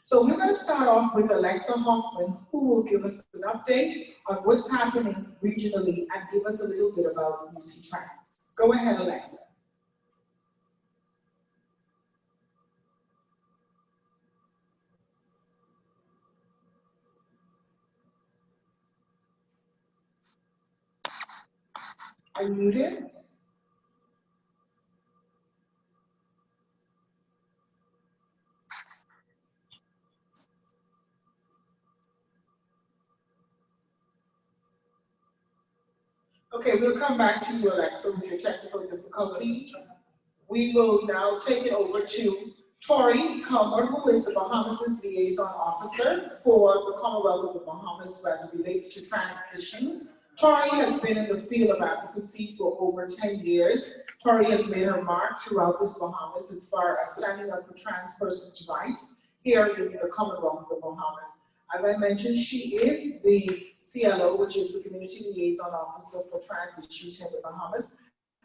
So we're going to start off with Alexa Hoffman, who will give us an update on what's happening regionally and give us a little bit about UC Trans. Go ahead, Alexa. Are you muted? Okay, we'll come back to you, Alexa, with your technical difficulties. We will now take it over to Tori Culmer, who is the Bahamas' liaison officer for the Commonwealth of the Bahamas as it relates to trans issues. Tori has been in the field of advocacy for over 10 years. Tori has made her mark throughout this Bahamas as far as standing up for trans persons' rights here in the Commonwealth of the Bahamas. As I mentioned, she is the CLO, which is the Community Liaison Officer for Trans Issues here in the Bahamas,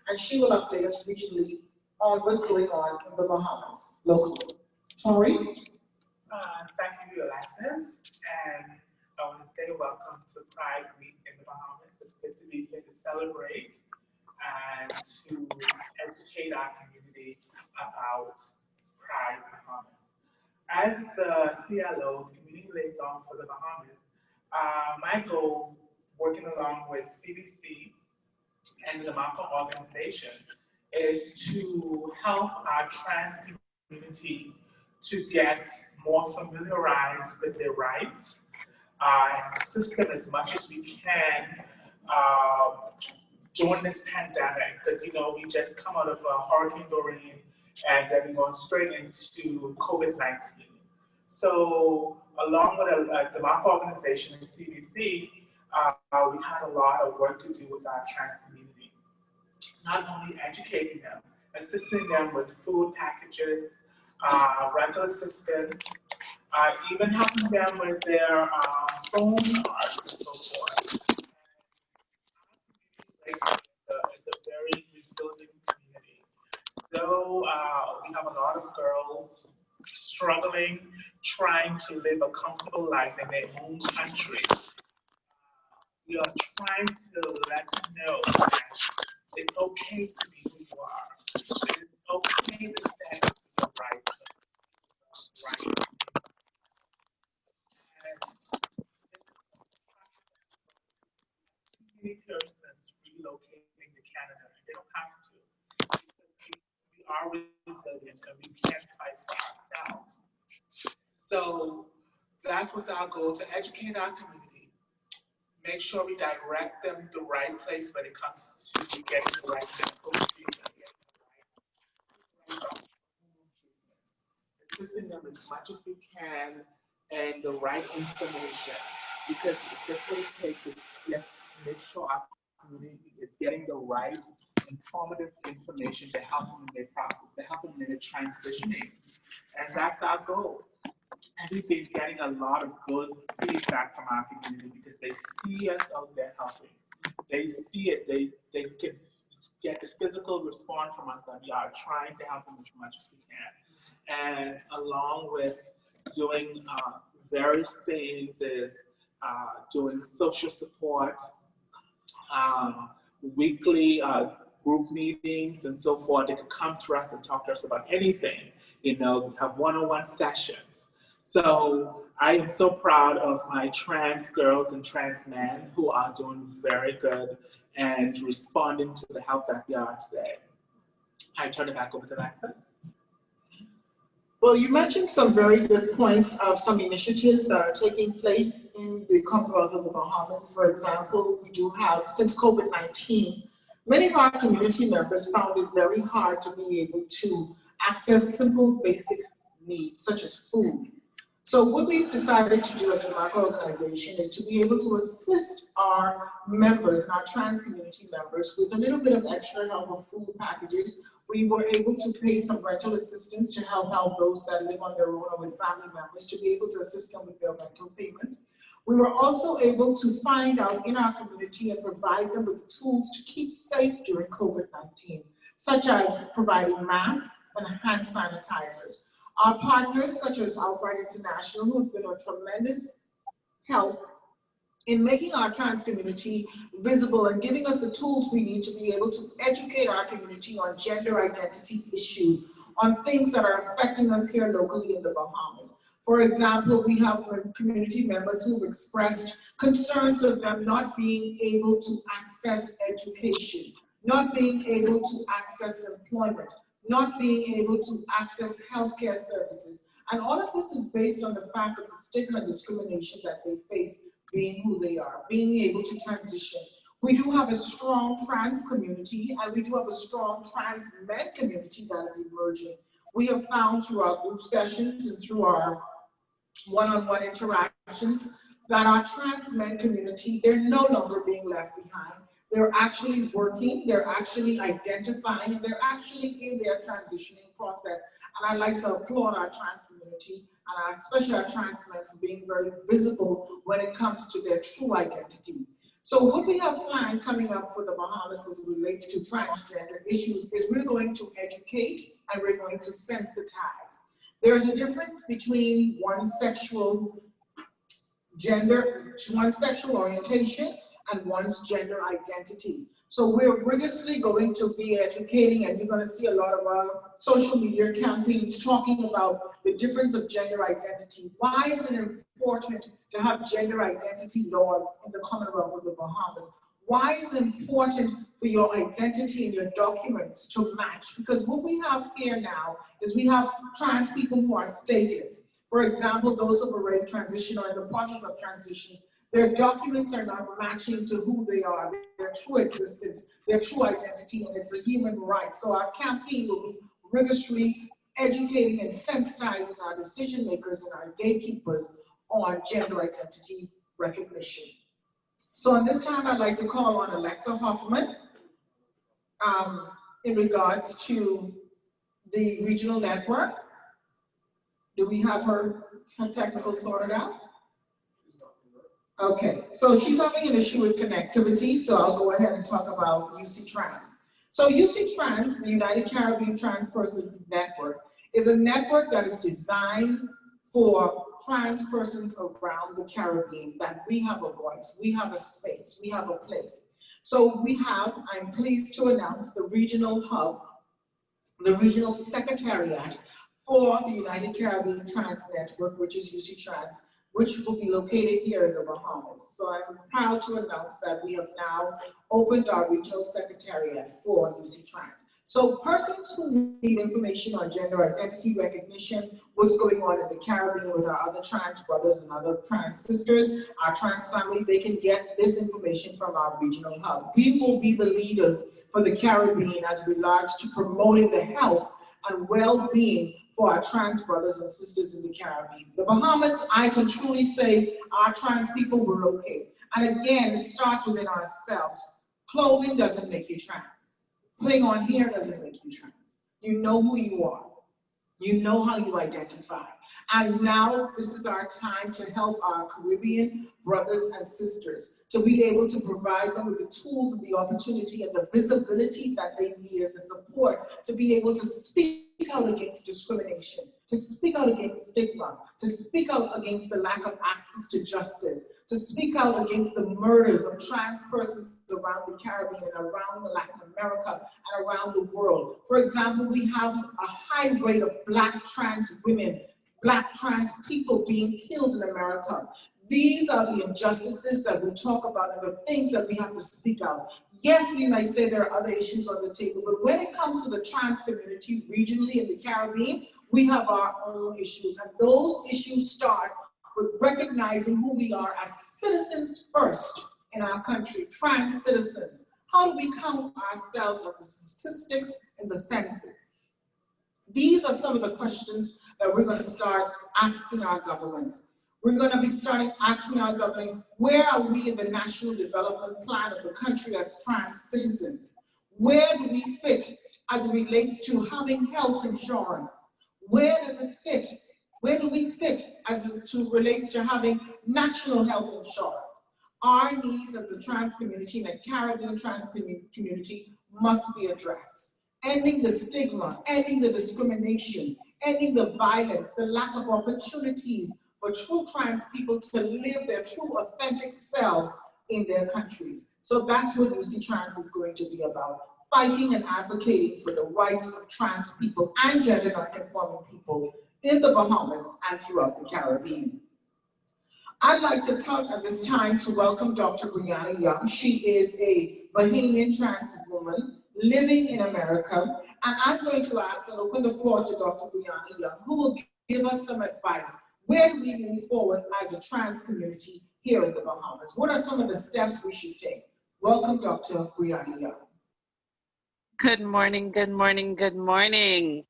and she will update us regionally on what's going on in the Bahamas locally. Tori? Thank you, Alexus, and I want to say welcome to Pride Week in the Bahamas. It's good to be here to celebrate and to educate our community about Pride Bahamas. As the CLO, the Community Liaison for the Bahamas, my goal, working along with CBC and the D'Marco organization, is to help our trans community to get more familiarized with their rights and assist them as much as we can during this pandemic, because we just come out of Hurricane Doreen and then we're going straight into COVID-19. So along with the D'Marco organization and CBC, we had a lot of work to do with our trans community. Not only educating them, assisting them with food packages, rental assistance, even helping them with their phone cards and so forth. It's a very resilient community. Though we have a lot of girls struggling, trying to live a comfortable life in their own country, we are trying to let them know that it's okay to be who you are. It's okay to stand up for your rights. And many persons relocating to Canada, and they don't have to. We are resilient and we can fight for ourselves. So that's what's our goal, to educate our community, make sure we direct them the right place when it comes to getting the right medical treatment, assisting them as much as we can and the right information, because that's what it takes is make sure our community is getting the right informative information to help them in their process, to help them in their transitioning. And that's our goal. And we've been getting a lot of good feedback from our community because they see us out there helping. They see it, they can get the physical response from us that we are trying to help them as much as we can. And along with doing various things is doing social support, weekly group meetings and so forth. They can come to us and talk to us about anything. We have one-on-one sessions. So I am so proud of my trans girls and trans men who are doing very good and responding to the help that we are today. I turn it back over to Alexus. Well, you mentioned some very good points of some initiatives that are taking place in the Commonwealth of the Bahamas. For example, we do have, since COVID-19, many of our community members found it very hard to be able to access simple basic needs such as food. So what we've decided to do at the D'Marco organization is to be able to assist our members and our trans community members with a little bit of extra help with food packages. We were able to pay some rental assistance to help those that live on their own or with family members to be able to assist them with their rental payments. We were also able to find out in our community and provide them with tools to keep safe during COVID-19, such as providing masks and hand sanitizers. Our partners such as Outright International, who have been a tremendous help in making our trans community visible and giving us the tools we need to be able to educate our community on gender identity issues, on things that are affecting us here locally in the Bahamas. For example, we have community members who've expressed concerns of them not being able to access education, not being able to access employment, not being able to access healthcare services. And all of this is based on the fact of the stigma and discrimination that they face being who they are, being able to transition. We do have a strong trans community, and we do have a strong trans men community that is emerging. We have found through our group sessions and through our one-on-one interactions that our trans men community, they're no longer being left behind. They're actually working, they're actually identifying, and they're actually in their transitioning process. And I'd like to applaud our trans community, and especially our trans men, for being very visible when it comes to their true identity. So what we have planned coming up for the Bahamas as it relates to transgender issues is we're going to educate and we're going to sensitize. There's a difference between one sexual orientation and one's gender identity. So we're rigorously going to be educating, and you're going to see a lot of social media campaigns talking about the difference of gender identity. Why is it important to have gender identity laws in the Commonwealth of the Bahamas? Why is it important for your identity and your documents to match? Because what we have here now is we have trans people who are stateless. For example, those who have already transitioned or in the process of transition, their documents are not matching to who they are, their true existence, their true identity, and it's a human right. So our campaign will be rigorously educating and sensitizing our decision makers and our gatekeepers on gender identity recognition. So at this time, I'd like to call on Alexa Hoffman in regards to the regional network. Do we have her technical sorted out? Okay, so she's having an issue with connectivity, so I'll go ahead and talk about UC Trans. So UC Trans, the United Caribbean Trans Person Network, is a network that is designed for trans persons around the Caribbean, that we have a voice, we have a space, we have a place. So we have, I'm pleased to announce, the regional hub, the regional secretariat for the United Caribbean Trans Network, which is UC Trans, which will be located here in the Bahamas. So I'm proud to announce that we have now opened our regional secretariat for UC Trans. So persons who need information on gender identity recognition, what's going on in the Caribbean with our other trans brothers and other trans sisters, our trans family, they can get this information from our regional hub. We will be the leaders for the Caribbean as regards to promoting the health and well-being for our trans brothers and sisters in the Caribbean. The Bahamas, I can truly say, our trans people were okay. And again, it starts within ourselves. Clothing doesn't make you trans. Putting on hair doesn't make you trans. You know who you are. You know how you identify. And now this is our time to help our Caribbean brothers and sisters to be able to provide them with the tools and the opportunity and the visibility that they need and the support to be able to speak out against discrimination, to speak out against stigma, to speak out against the lack of access to justice, to speak out against the murders of trans persons around the Caribbean and around Latin America and around the world. For example, we have a high rate of Black trans women, Black trans people being killed in America. These are the injustices that we talk about and the things that we have to speak out. Yes, we might say there are other issues on the table, but when it comes to the trans community regionally in the Caribbean, we have our own issues, and those issues start with recognizing who we are as citizens first in our country, trans citizens. How do we count ourselves as statistics in the census? These are some of the questions that we're going to start asking our governments. We're going to be starting asking our government, where are we in the national development plan of the country as trans citizens? Where do we fit as it relates to having health insurance? Where does it fit? Where do we fit as it relates to having national health insurance? Our needs as a trans community and a Caribbean trans community must be addressed. Ending the stigma, ending the discrimination, ending the violence, the lack of opportunities for true trans people to live their true authentic selves in their countries. So that's what UC Trans is going to be about, fighting and advocating for the rights of trans people and gender nonconforming people in the Bahamas and throughout the Caribbean. I'd like to talk at this time to welcome Dr. Brianna Young. She is a Bahamian trans woman living in America, and I'm going to ask and open the floor to Dr. Brianna Young, who will give us some advice. Where do we move forward as a trans community here in the Bahamas? What are some of the steps we should take? Welcome, Dr. Brianna Young. Good morning, good morning, good morning.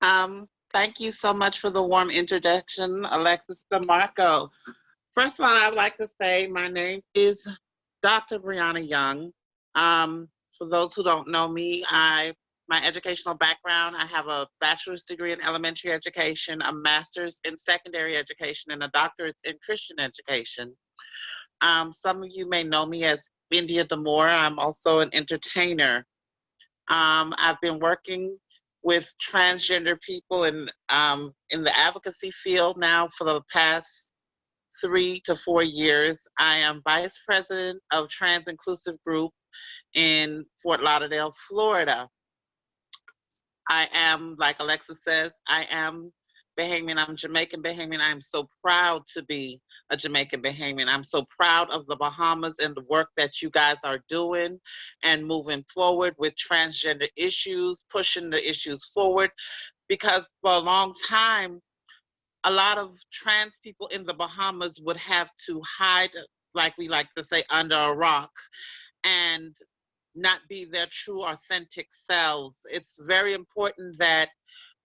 Thank you so much for the warm introduction, Alexus D'Marco. First of all, I'd like to say my name is Dr. Brianna Young. For those who don't know me, my educational background, I have a bachelor's degree in elementary education, a master's in secondary education, and a doctorate in Christian education. Some of you may know me as India D'Amore. I'm also an entertainer. I've been working with transgender people in the advocacy field now for the past 3 to 4 years. I am vice president of Trans Inclusive Group in Fort Lauderdale, Florida. I am, like Alexis says, I am Bahamian. I'm Jamaican Bahamian. I'm so proud to be a Jamaican Bahamian. I'm so proud of the Bahamas and the work that you guys are doing and moving forward with transgender issues, pushing the issues forward, because for a long time, a lot of trans people in the Bahamas would have to hide, like we like to say, under a rock and not be their true authentic selves. It's very important that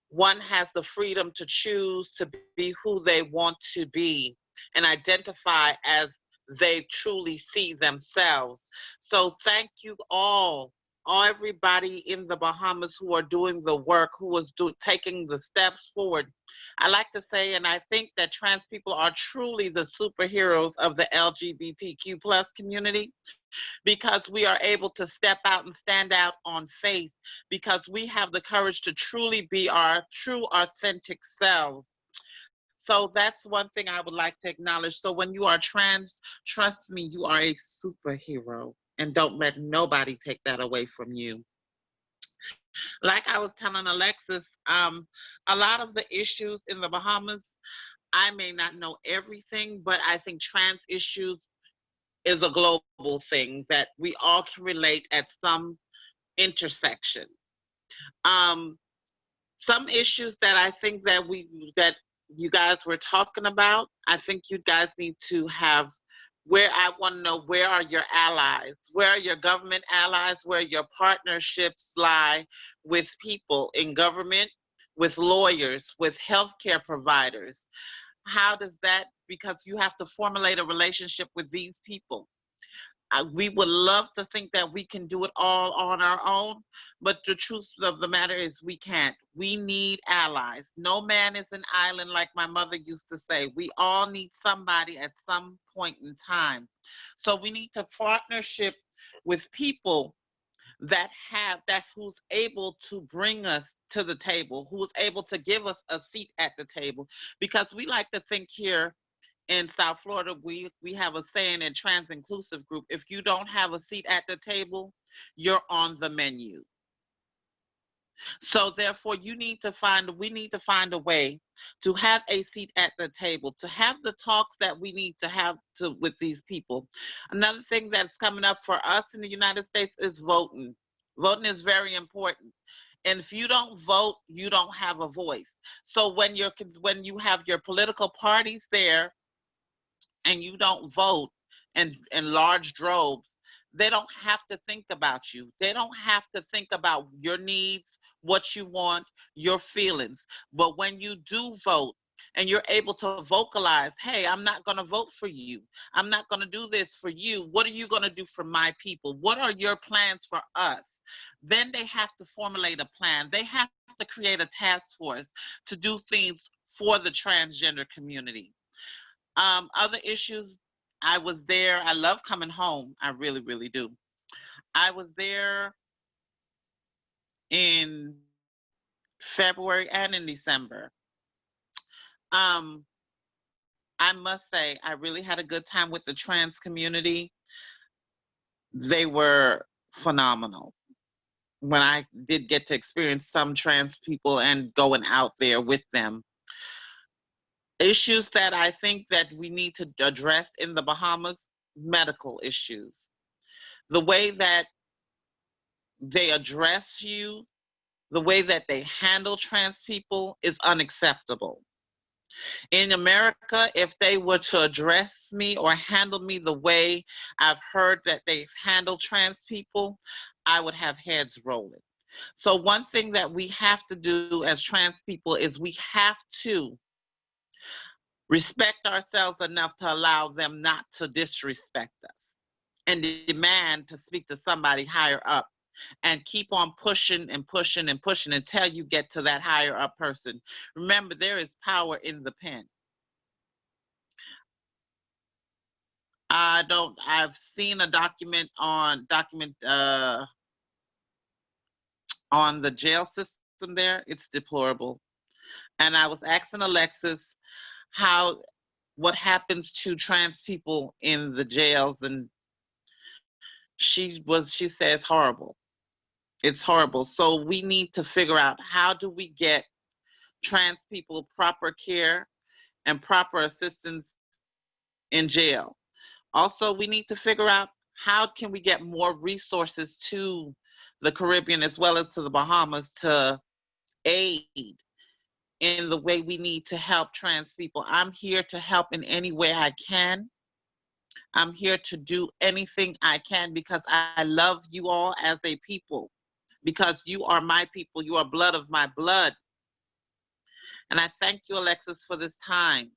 one has the freedom to choose to be who they want to be and identify as they truly see themselves. So thank you all everybody in the Bahamas who are doing the work, who is taking the steps forward. I like to say, and I think that trans people are truly the superheroes of the LGBTQ plus community, because we are able to step out and stand out on faith, because we have the courage to truly be our true authentic selves. So that's one thing I would like to acknowledge. So when you are trans, trust me, you are a superhero, and don't let nobody take that away from you. Like I was telling Alexis, a lot of the issues in the Bahamas, I may not know everything, but I think trans issues is a global thing that we all can relate at some intersection. Some issues that I think that you guys were talking about, I think you guys need to have, where I want to know, where are your allies? Where are your government allies? Where your partnerships lie with people in government, with lawyers, with healthcare providers? How does that, because you have to formulate a relationship with these people. We would love to think that we can do it all on our own, but the truth of the matter is we can't. We need allies. No man is an island, like my mother used to say. We all need somebody at some point in time. So we need to partnership with people who's able to bring us to the table, who's able to give us a seat at the table. Because we like to think here in South Florida, we have a saying in Trans Inclusive Group: if you don't have a seat at the table, you're on the menu. So therefore, we need to find a way to have a seat at the table, to have the talks that we need to have with these people. Another thing that's coming up for us in the United States is voting. Voting is very important. And if you don't vote, you don't have a voice. So when you have your political parties there and you don't vote in large droves, they don't have to think about you. They don't have to think about your needs, what you want, your feelings. But when you do vote and you're able to vocalize, hey, I'm not going to vote for you. I'm not going to do this for you. What are you going to do for my people? What are your plans for us? Then they have to formulate a plan. They have to create a task force to do things for the transgender community. Other issues, I was there. I love coming home. I really, really do. I was there in February and in December. Um, I must say, I really had a good time with the trans community. They were phenomenal. When I did get to experience some trans people and going out there with them. Issues that I think that we need to address in the Bahamas, medical issues. The way that they address you, the way that they handle trans people is unacceptable. In America, if they were to address me or handle me the way I've heard that they've handled trans people, I would have heads rolling. So one thing that we have to do as trans people is we have to respect ourselves enough to allow them not to disrespect us and demand to speak to somebody higher up and keep on pushing and pushing and pushing until you get to that higher up person. Remember, there is power in the pen. I've seen a on the jail system there. It's deplorable. And I was asking Alexus what happens to trans people in the jails, and she says horrible. It's horrible. So we need to figure out, how do we get trans people proper care and proper assistance in jail. Also, we need to figure out, how can we get more resources to the Caribbean as well as to the Bahamas to aid in the way we need to help trans people. I'm here to help in any way I can. I'm here to do anything I can because I love you all as a people, because you are my people. You are blood of my blood. And I thank you, Alexus, for this time.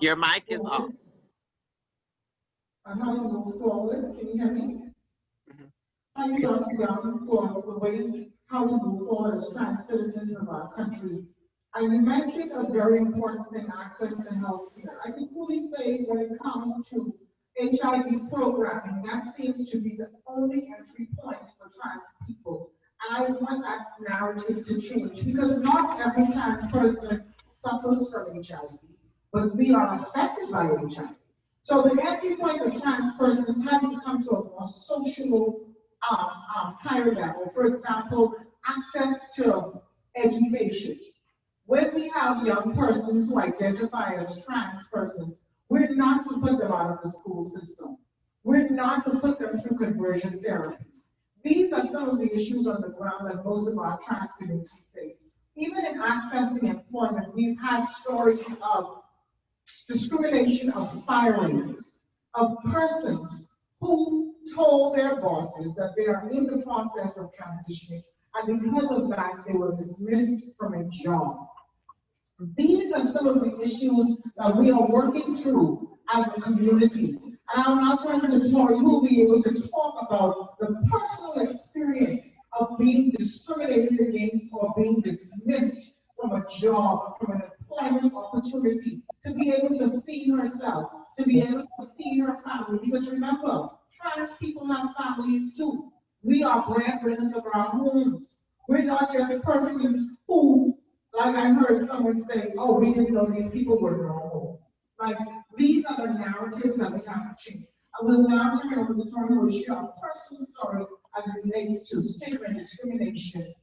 Your mic is off. On how to move forward, can you hear me? Mhm. Thank you, Dr. Young, for the way how to move forward as trans citizens of our country. And you mentioned a very important thing, access to health care. I can fully say when it comes to HIV programming, that seems to be the only entry point for trans people. And I want that narrative to change because not every trans person suffers from HIV, but we are affected by HIV. So the entry point of trans persons has to come to a more social higher level. For example, access to education. When we have young persons who identify as trans persons, we're not to put them out of the school system. We're not to put them through conversion therapy. These are some of the issues on the ground that most of our trans community face. Even in accessing employment, we've had stories of discrimination of firings, of persons who told their bosses that they are in the process of transitioning, and because of that, they were dismissed from a job. These are some of the issues that we are working through as a community. And I'll now turn to Tori, who will be able to talk about the personal experience of being discriminated against or being dismissed from a job, from an employment opportunity, to be able to feed herself, to be able to feed her family. Because remember, trans people have families too. We are breadwinners of our homes. We're not just persons who, like I heard someone say, oh, we didn't know these people were normal. Like, these are the narratives that we have to change. I will now turn it over to Tony, who will share a personal story as it relates to stigma and discrimination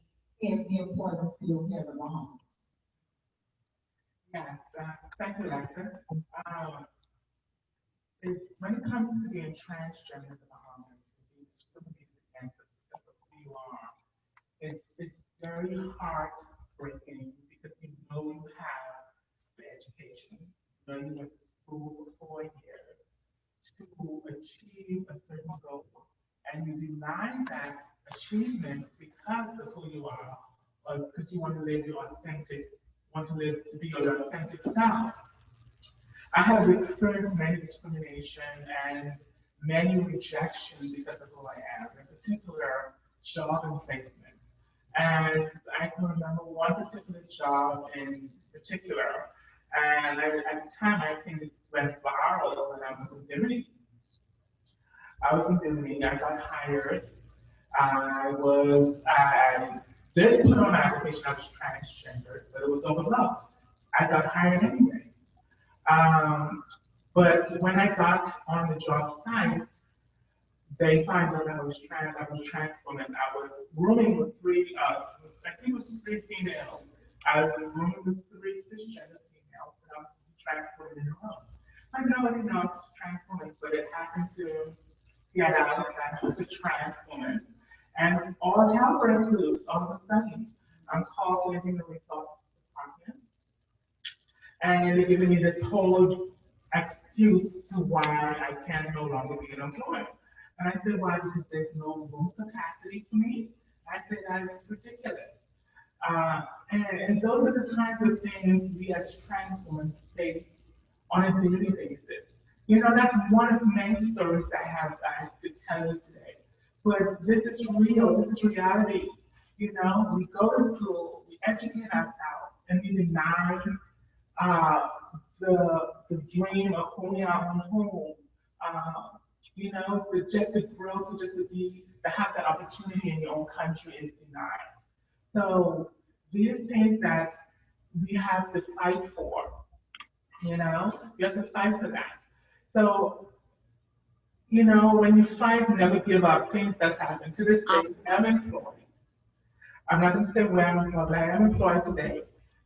in the employment field here in the Bahamas. Yes, thank you, Alexis. When it comes to being transgender in the Bahamas, being discriminated against because of who you are, it's very heartbreaking because you know you have the education, you know you went to school for 4 years to achieve a certain goal, and you deny that achievement because of who you are, or because you want to live your authentic, want to live to be your authentic self. I have experienced many discrimination and many rejection because of who I am, in particular job and placement. And I can remember one particular job in particular, and at the time I think it went viral when I was in Liberty. I was interviewing, I got hired. I did put on an application, I was transgender, but it was overlooked. I got hired anyway. But when I got on the job site, they find out I was trans woman. I was rooming with I think it was three females. I was rooming with three cisgender females, and I was trans woman in the room. I know I didn't know I was trans woman, but it happened to get out that I was a trans woman. And all hell broke loose all of a sudden. I'm called to the resource department, and they're giving me this whole excuse to why I can no longer be an employee. And I said, why? Because there's no room capacity for me. I said, that's ridiculous. And those are the kinds of things we as trans women face on a daily basis. You know, that's one of many stories I have to tell you today. But this is real, this is reality. You know, we go to school, we educate ourselves, and we deny the dream of owning our own home. You know, just the growth, just to have the opportunity in your own country is denied. So these things that we have to fight for, you know, you have to fight for that. So, you know, when you fight, never give up. Things that's happened to this day. I'm employed. I'm not going to say where I'm employed, but I am employed today.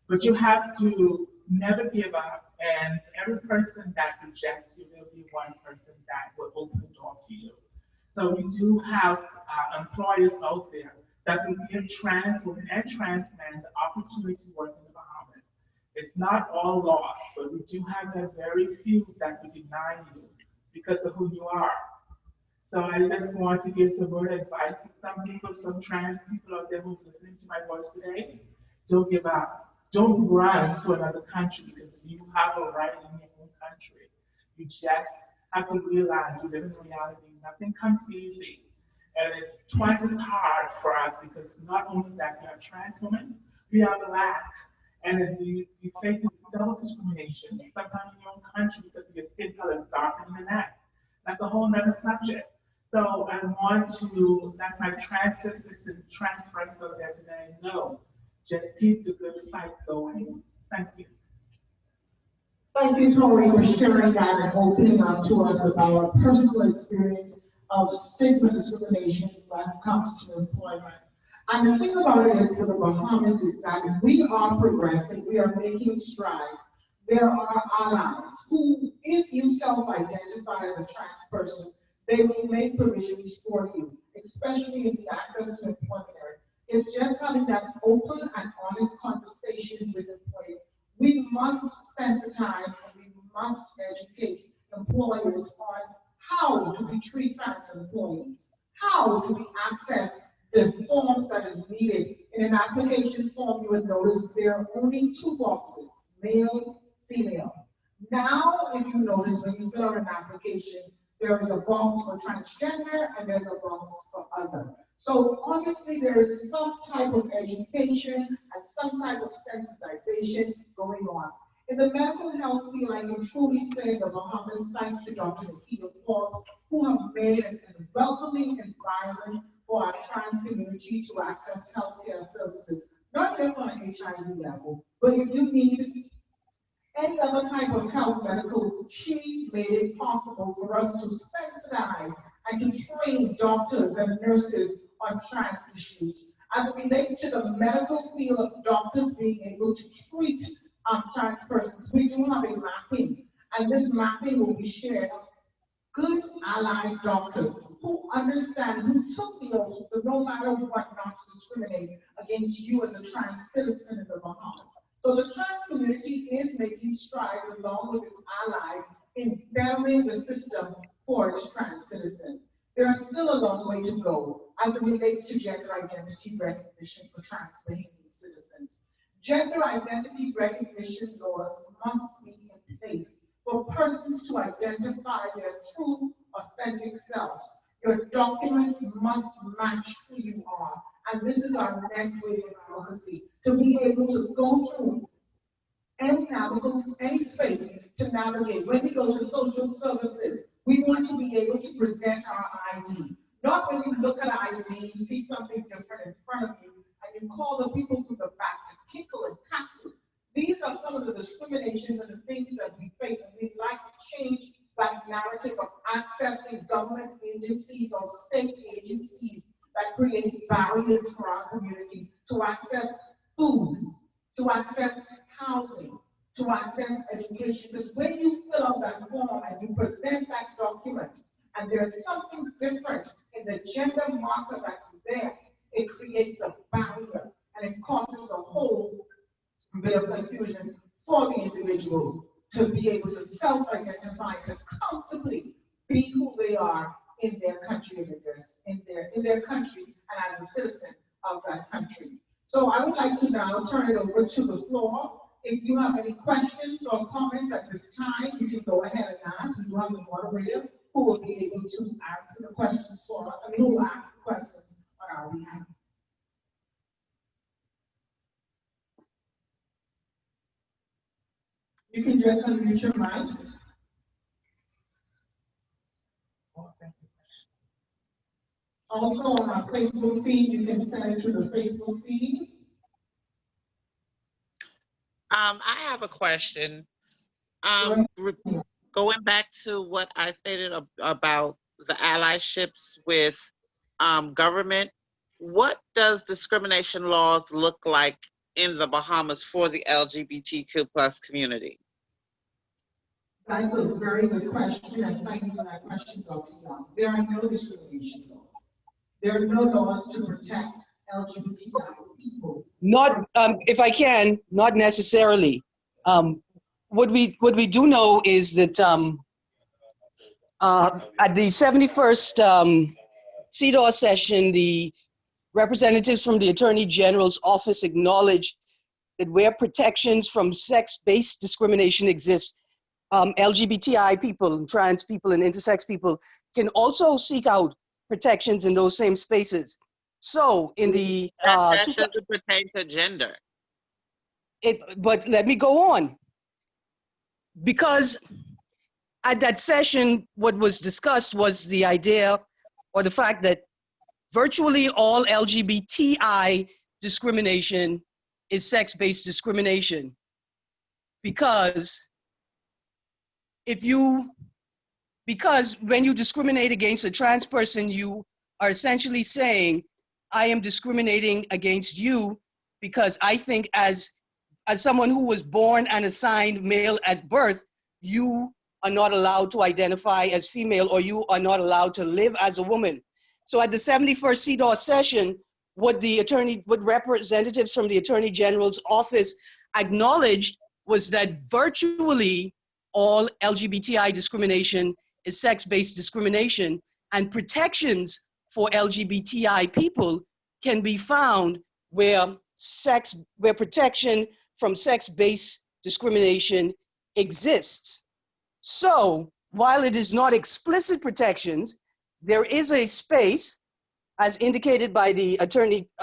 But you have to never give up. And every person that rejects you, there'll be one person that will open the door for you. So we do have employers out there that will give trans women and trans men the opportunity to work in the Bahamas. It's not all lost, but we do have that very few that will deny you because of who you are. So I just want to give some word of advice to some people, some trans people out there who's listening to my voice today. Don't give up. Don't run to another country because you have a right in your own country. You just have to realize we live in reality. Nothing comes easy. And it's twice as hard for us because not only that we are trans women, we are Black. And as you face double discrimination, sometimes in your own country because your skin color is darker than the next. That's a whole other subject. So I want to let my trans sisters and trans friends out there today know, just keep the good fight going. Thank you. Thank you, Tori, for sharing that and opening up to us about personal experience of stigma discrimination when it comes to employment. And the thing about it is for the Bahamas is that we are progressing, we are making strides. There are allies who, if you self-identify as a trans person, they will make provisions for you, especially in the access to employment area. It's just having that open and honest conversation with employees. We must sensitize and we must educate employers on how do we treat trans employees? How do we access the forms that is needed? In an application form, you would notice there are only two boxes, male, female. Now, if you notice when you fill out an application, there is a box for transgender and there's a box for other. So obviously there is some type of education and some type of sensitization going on. In the medical health field, I can truly say the Bahamas, thanks to Dr. Nikita Forbes, who have made a welcoming environment for our trans community to access healthcare services, not just on an HIV level, but if you need any other type of health medical, she made it possible for us to sensitize and to train doctors and nurses on trans issues. As it relates to the medical field of doctors being able to treat trans persons, we do have a mapping, and this mapping will be shared. Good allied doctors who understand, who took the oath, no matter what, not to discriminate against you as a trans citizen in the Bahamas. So the trans community is making strides along with its allies in bettering the system for its trans citizens. There is still a long way to go as it relates to gender identity recognition for trans Bahamian citizens. Gender identity recognition laws must be in place for persons to identify their true, authentic selves. Your documents must match who you are. And this is our next wave of advocacy, to be able to go through any space to navigate. When we go to social services, We want to be able to present our ID. Not when you look at an ID, you see something different in front of you, and you call the people from the back to kickle and tackle. These are some of the discriminations and the things that we face, and we'd like to change that narrative of accessing government agencies or state agencies that create barriers for our community to access food, to access housing, to access education. Because when you fill out that form and you present that document, and there's something different in the gender marker that's there, it creates a barrier and it causes a whole bit of confusion for the individual to be able to self-identify, to comfortably be who they are in their country, in their country, and as a citizen of that country. So I would like to now turn it over to the floor. If you have any questions or comments at this time, you can go ahead and ask. We do have the moderator who will be able to answer the questions for us. Who will ask the questions on our behalf. You can just unmute your mic. Also on our Facebook feed, you can send it to the Facebook feed. I have a question. Going back to what I stated about the allyships with government, what does discrimination laws look like in the Bahamas for the LGBTQ plus community? That's a very good question, and thank you for that question, Dr. Young. There are no discrimination laws. There are no laws to protect LGBTI people. Not, if I can, not necessarily. What we do know is that at the 71st CEDAW session, the representatives from the Attorney General's office acknowledged that where protections from sex-based discrimination exist, LGBTI people, trans people, and intersex people can also seek out protections in those same spaces. So in the that doesn't pertain to gender. But let me go on. Because at that session, what was discussed was the idea or the fact that virtually all LGBTI discrimination is sex-based discrimination. Because when you discriminate against a trans person, you are essentially saying, I am discriminating against you because I think as someone who was born and assigned male at birth, you are not allowed to identify as female, or you are not allowed to live as a woman. So at the 71st CEDAW session, what representatives from the Attorney General's office acknowledged was that virtually all LGBTI discrimination is sex-based discrimination, and protections for LGBTI people can be found where protection from sex-based discrimination exists. So while it is not explicit protections, there is a space, as indicated by the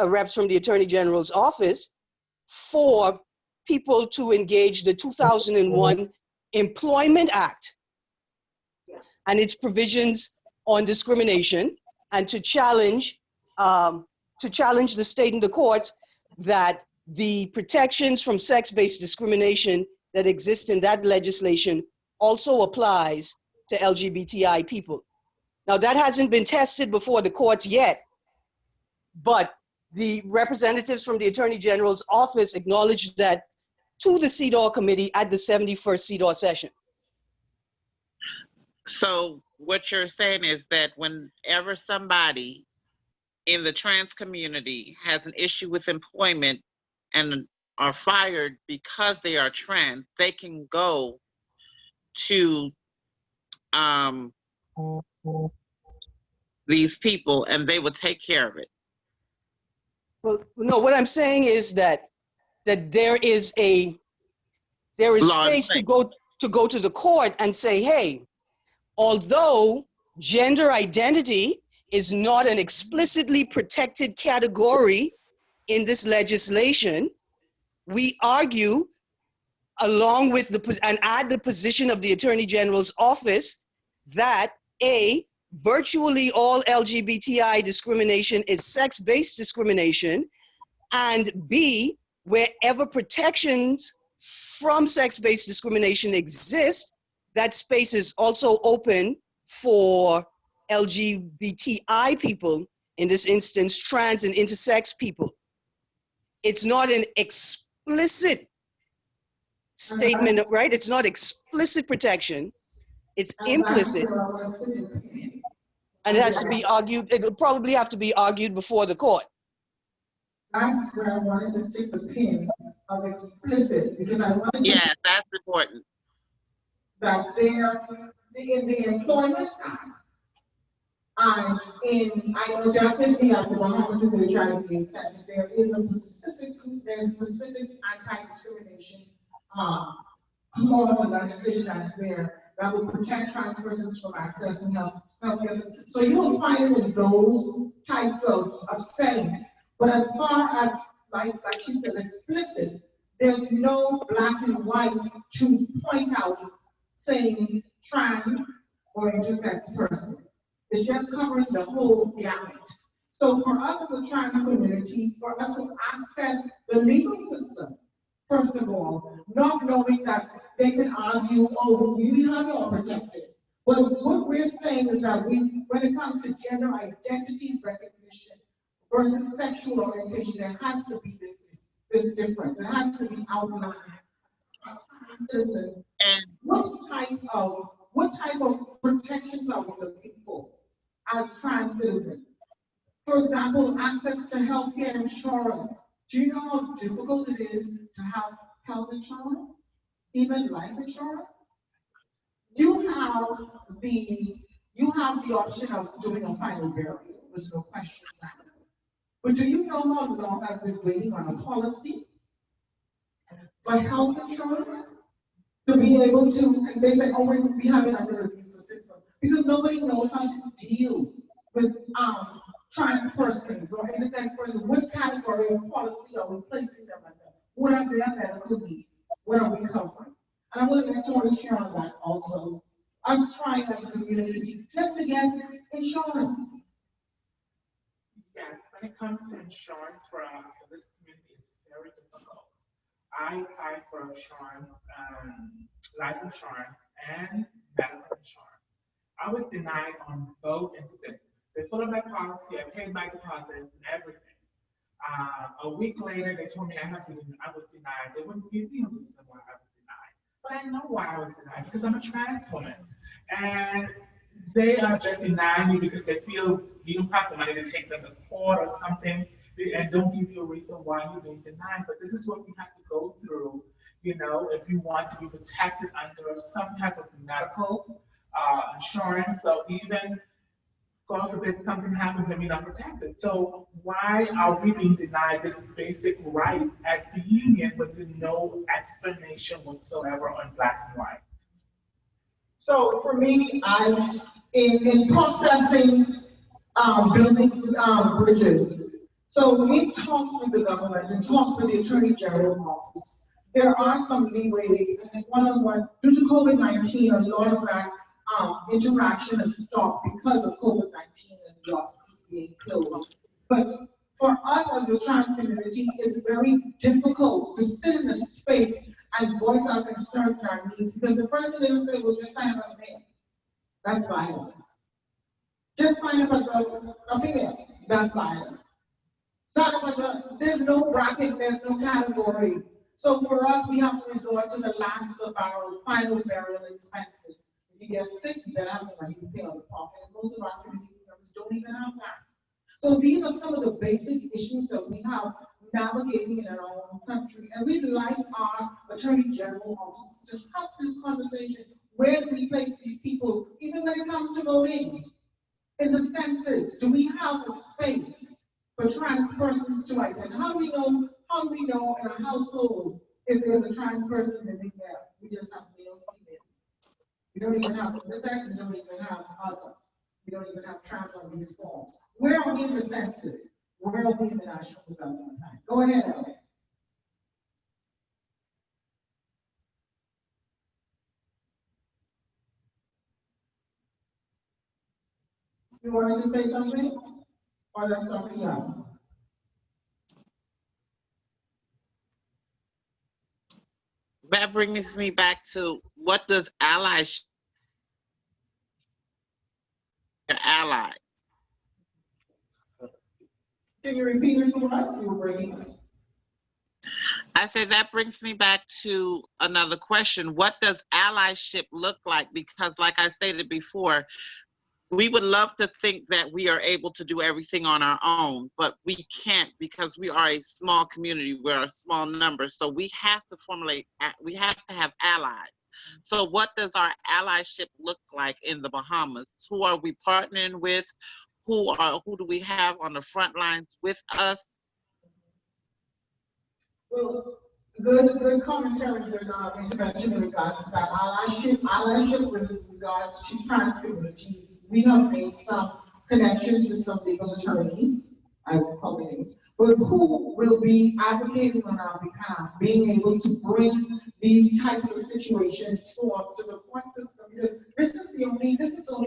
reps from the Attorney General's office, for people to engage the 2001 Employment Act and its provisions on discrimination, and to challenge the state and the courts that the protections from sex-based discrimination that exist in that legislation also applies to LGBTI people. Now, that hasn't been tested before the courts yet, but the representatives from the Attorney General's office acknowledged that to the CEDAW committee at the 71st CEDAW session. So what you're saying is that whenever somebody in the trans community has an issue with employment and are fired because they are trans, they can go to these people and they will take care of it. Well, no, what I'm saying is that there is space to go to the court and say, hey, although gender identity is not an explicitly protected category in this legislation, we argue, along with and add the position of the Attorney General's office, that A, virtually all LGBTI discrimination is sex-based discrimination, and B, wherever protections from sex-based discrimination exist, that space is also open for LGBTI people, in this instance, trans and intersex people. It's not an explicit statement, right? It's not explicit protection. It's implicit. And it has to be argued, it will probably have to be argued before the court. That's where I wanted to stick the pin of explicit, because I wanted to. Yes, that's important. That there, in the Employment Act, and I know definitely at the Bahamas is a trying to be accepted, there is a specific anti-discrimination laws and legislation that's there that will protect trans persons from accessing healthcare. So you will find it in those types of settings. But as far as, like she says, explicit, there's no black and white to point out saying trans or intersex persons. It's just covering the whole gamut. So for us as a trans community, for us to access the legal system, first of all, not knowing that they can argue, oh, we have you all protected. But what we're saying is that when it comes to gender identity recognition versus sexual orientation, there has to be this difference. It has to be outlined. Citizens, what type of protections are we looking for as trans citizens? For example, access to healthcare insurance. Do you know how difficult it is to have health insurance, even life insurance? You have the option of doing a final burial. There's no questions asked. But do you know how long I've been waiting on a policy for health insurance to be able to? And they say, oh, we have it under review for 6 months, because nobody knows how to deal with trans persons or intersex persons. What category of policy are we placing them under? What are their medical needs? What are we covering? And I'm going to let Tori share on that also. Us trying as a community just to get insurance. Yes, when it comes to insurance for this community, it's very difficult. I applied for insurance, life insurance and medical insurance. I was denied on both instances. They put up my policy, I paid my deposit and everything. A week later, they told me I was denied. They wouldn't give me a reason why I was denied. But I know why I was denied, because I'm a trans woman. And they are just denying me because they feel you don't have the money to take them to court or something, and don't give you a reason why you're being denied. But this is what we have to go through, if you want to be protected under some type of medical insurance. So even, God forbid, something happens and we're not protected. So why are we being denied this basic right as the union with no explanation whatsoever on black and white? So for me, in processing building bridges, so it talks with the government, it talks with the Attorney General office. There are some leeways, and due to COVID-19, a lot of that interaction has stopped because of COVID-19 and the offices being closed. But for us as a trans community, it's very difficult to sit in a space and voice our concerns and our needs, because the first thing they will say, well, just sign up as a male. That's violence. Just sign up as a female. That's violence. Sign up as there's no bracket, there's no category. So for us, we have to resort to the last of our final burial expenses. If you get sick, you better have the money to pay out of pocket. And most of our community members don't even have that. So these are some of the basic issues that we have navigating in our own country. And we'd like our Attorney General offices to help this conversation. Where do we place these people, even when it comes to voting? In the census, do we have a space for trans persons to identify? How do we know in a household if there's a trans person living there? We just have male, female. We don't even have intersex, we don't even have other. We don't even have trans on these forms. Where are we in the census? Where are we in the National Development Plan? Go ahead, Ellie. You wanted to say something? Or that's something else? That brings me back to what does allyship ally? Can you repeat it for us? You were breaking up. I said that brings me back to another question. What does allyship look like? Because like I stated before, we would love to think that we are able to do everything on our own, but we can't because we are a small community. We're a small number. So we have to have allies. So what does our allyship look like in the Bahamas? Who are we partnering with? Who do we have on the front lines with us? Well, good commentary, good intervention in regards to that. Allyship with regards to trans communities. We have made some connections with some legal attorneys, I will probably name, but who will be advocating on our behalf, being able to bring these types of situations forth to the court system, because this is the only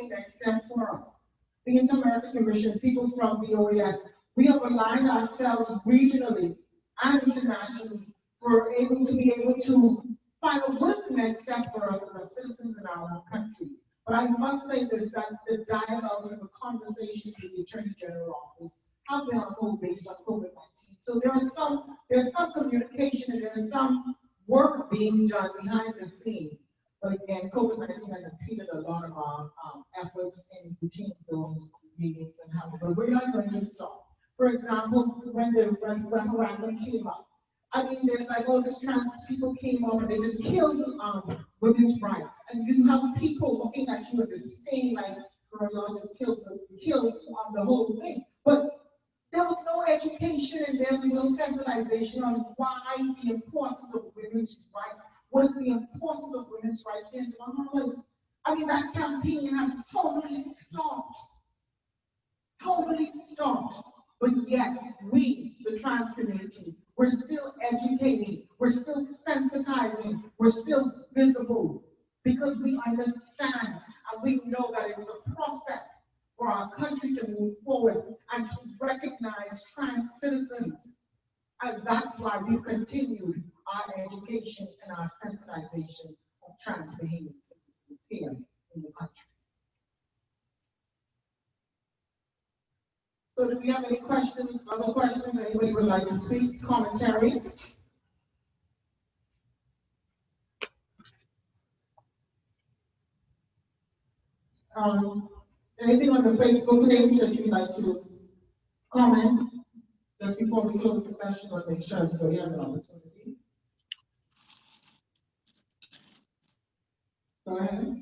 next step for us. The Inter-American Commission, people from the OAS, we have aligned ourselves regionally and internationally for be able to find out what is the next step for us as citizens in our own countries. But I must say this, that the dialogues and the conversations with the Attorney General Office have been on hold based on COVID-19. So there's some communication and there's some work being done behind the scenes. But again, COVID-19 has impeded a lot of our efforts in routine those meetings and having, but we're not going to stop. For example, when the referendum came up, I mean, there's like all these trans people came up and they just killed women's rights. And you have people looking at you with disdain, like, girl, y'all just killed the whole thing. But there was no education and there was no sensitization on why the importance of women's rights. What is the importance of women's rights in the Bahamas? I mean, that campaign has totally stopped. Totally stopped. But yet, we, the trans community, we're still educating, we're still sensitizing, we're still visible because we understand and we know that it's a process for our country to move forward and to recognize trans citizens. And that's why we've continued our education and our sensitization of trans behaviors here in the country. So do we have any questions, other questions? Anybody would like to speak, commentary? Anything on the Facebook page that you'd like to comment just before we close the session, or make sure everybody has an opportunity? Go ahead.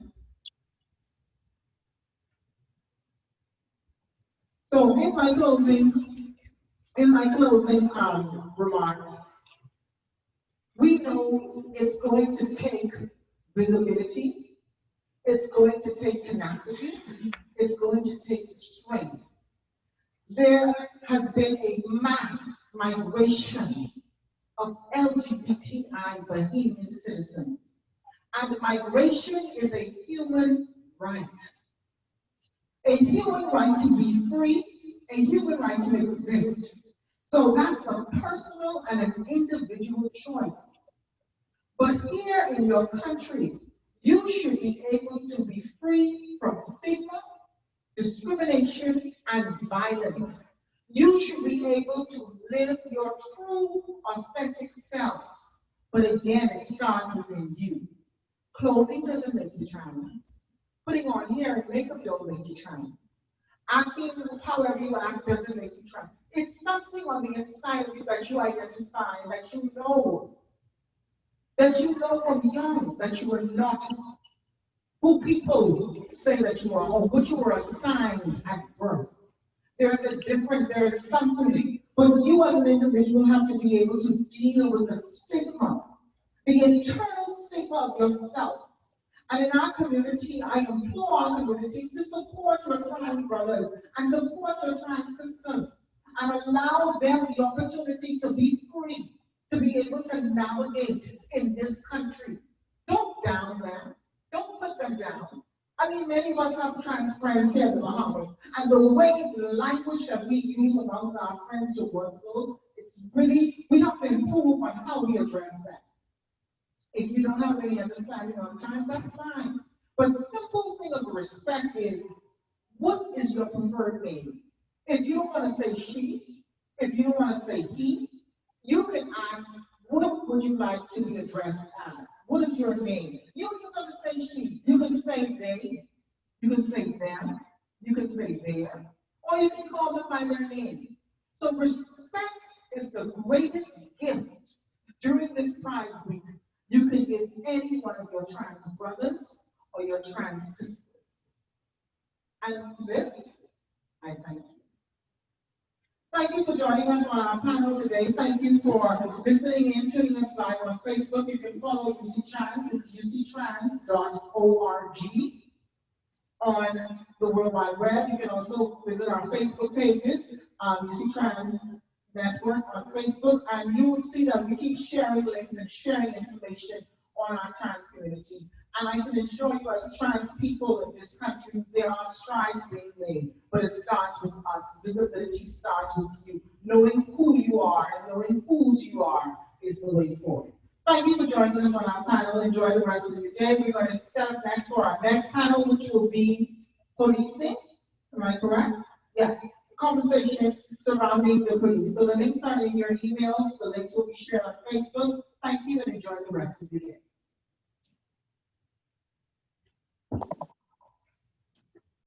So in my closing remarks, we know it's going to take visibility, it's going to take tenacity, it's going to take strength. There has been a mass migration of LGBTI Bahamian citizens, and migration is a human right. A human right to be free, a human right to exist. So that's a personal and an individual choice. But here in your country, you should be able to be free from stigma, discrimination, and violence. You should be able to live your true, authentic selves. But again, it starts within you. Clothing doesn't make you trans. Putting on hair and makeup don't make you trans. Acting however you act doesn't make you trans. It's something on the inside of you that you identify, that you know from young that you are not who people say that you are, or what you were assigned at birth. There's a difference, there is something. But you as an individual have to be able to deal with the stigma, the internal stigma of yourself. And in our community, I implore our communities to support your trans brothers and support your trans sisters and allow them the opportunity to be free, to be able to navigate in this country. Don't down them. Don't put them down. I mean, many of us have trans friends here in the Bahamas, and And the way, the language that we use amongst our friends towards those, it's really, we have to improve on how we address that. If you don't have any understanding on time, that's fine. But simple thing of respect is, what is your preferred name? If you don't want to say she, if you don't want to say he, you can ask, what would you like to be addressed as? What is your name? You don't have to say she. You can say they, you can say them, you can say there, or you can call them by their name. So respect is the greatest gift during this Pride Week you can give any one of your trans brothers or your trans sisters. And this, I thank you. Thank you for joining us on our panel today. Thank you for listening in, tuning us live on Facebook. You can follow UC Trans, it's uctrans.org. On the World Wide Web, you can also visit our Facebook pages, UC Trans Network on Facebook, and you will see that we keep sharing links and sharing information on our trans community. And I can assure you, as trans people in this country, there are strides being made, but it starts with us. Visibility starts with you. Knowing who you are and knowing whose you are is the way forward. Thank you for joining us on our panel. Enjoy the rest of your day. We're going to set up next for our next panel, which will be policing. Am I correct? Yes. Conversation surrounding the police. So the links are in your emails. The links will be shared on Facebook. Thank you and enjoy the rest of your day.